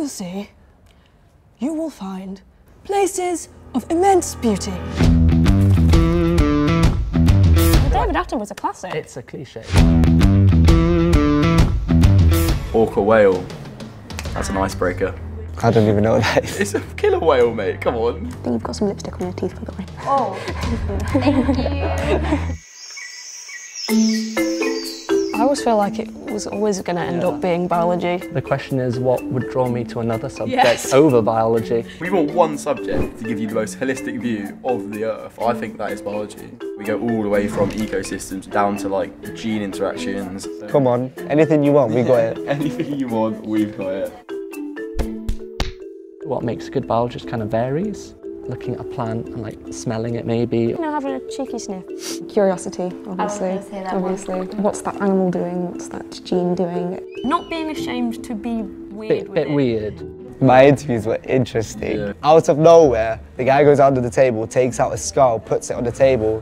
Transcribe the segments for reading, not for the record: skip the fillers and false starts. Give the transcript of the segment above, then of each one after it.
the sea, you will find places of immense beauty. The David Attenborough was a classic. It's a cliche. Orca whale. That's an icebreaker. I don't even know what that is. It's a killer whale, mate. Come on. I think you've got some lipstick on your teeth, by the way. Oh, thank you. I always feel like it was always going to end up being biology. The question is, what would draw me to another subject over biology? We want one subject to give you the most holistic view of the Earth. I think that is biology. We go all the way from ecosystems down to like gene interactions. Come on, anything you want, we got it. Anything you want, we've got it. What makes a good biologist kind of varies. Looking at a plant and like smelling it maybe. You know, having a cheeky sniff. Curiosity, obviously. I was gonna say that obviously. What's that animal doing? What's that gene doing? Not being ashamed to be weird Bit weird. My interviews were interesting. Yeah. Out of nowhere, the guy goes under the table, takes out a skull, puts it on the table,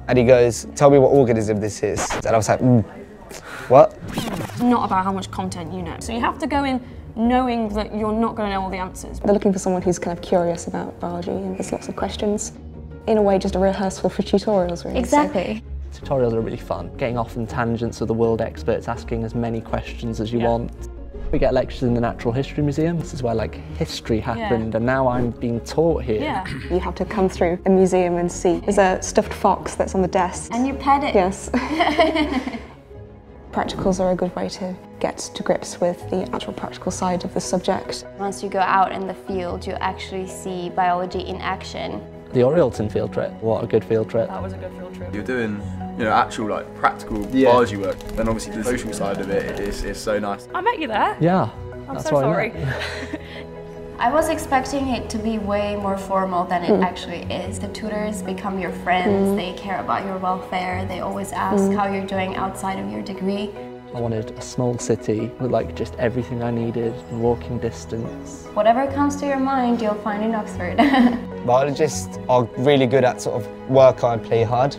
and he goes, "Tell me what organism this is." And I was like, what? It's not about how much content you know. So you have to go in knowing that you're not going to know all the answers. They're looking for someone who's kind of curious about biology and there's lots of questions. In a way, just a rehearsal for tutorials, really. Exactly. So. Tutorials are really fun. Getting off on tangents with the world experts, asking as many questions as you want. We get lectures in the Natural History Museum. This is where like history happened and now I'm being taught here. Yeah. You have to come through a museum and see. There's a stuffed fox that's on the desk. And you pet it. Yes. Practicals are a good way to get to grips with the actual practical side of the subject. Once you go out in the field, you actually see biology in action. The Orielton field trip, what a good field trip. That was a good field trip. You're doing, you know, actual like practical biology work. Then obviously the social side of it is so nice. I met you there. Yeah. I'm that's so what sorry. I meant. I was expecting it to be way more formal than it actually is. The tutors become your friends, they care about your welfare, they always ask how you're doing outside of your degree. I wanted a small city with like just everything I needed, walking distance. Whatever comes to your mind, you'll find in Oxford. Biologists are really good at sort of work hard, play hard.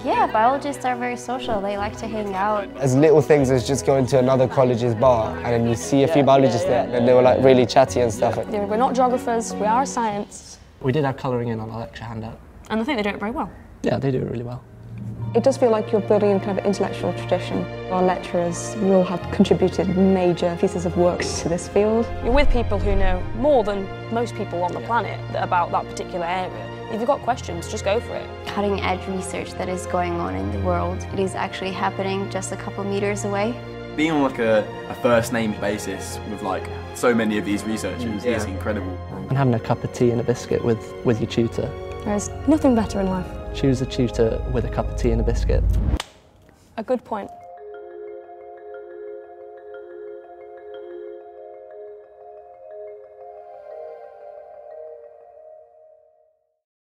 Yeah, biologists are very social, they like to hang out. As little things as just going to another college's bar and then you see a few biologists there and they were like really chatty and stuff. Yeah, we're not geographers, we are science. We did have colouring in on our lecture handout. And I think they do it very well. Yeah, they do it really well. It does feel like you're building a kind of intellectual tradition. Our lecturers will have contributed major pieces of work to this field. You're with people who know more than most people on the planet about that particular area. If you've got questions, just go for it. Cutting edge research that is going on in the world, it is actually happening just a couple meters away. Being on like a first name basis with like so many of these researchers is incredible. And having a cup of tea and a biscuit with your tutor. There's nothing better in life. Choose a tutor with a cup of tea and a biscuit. A good point.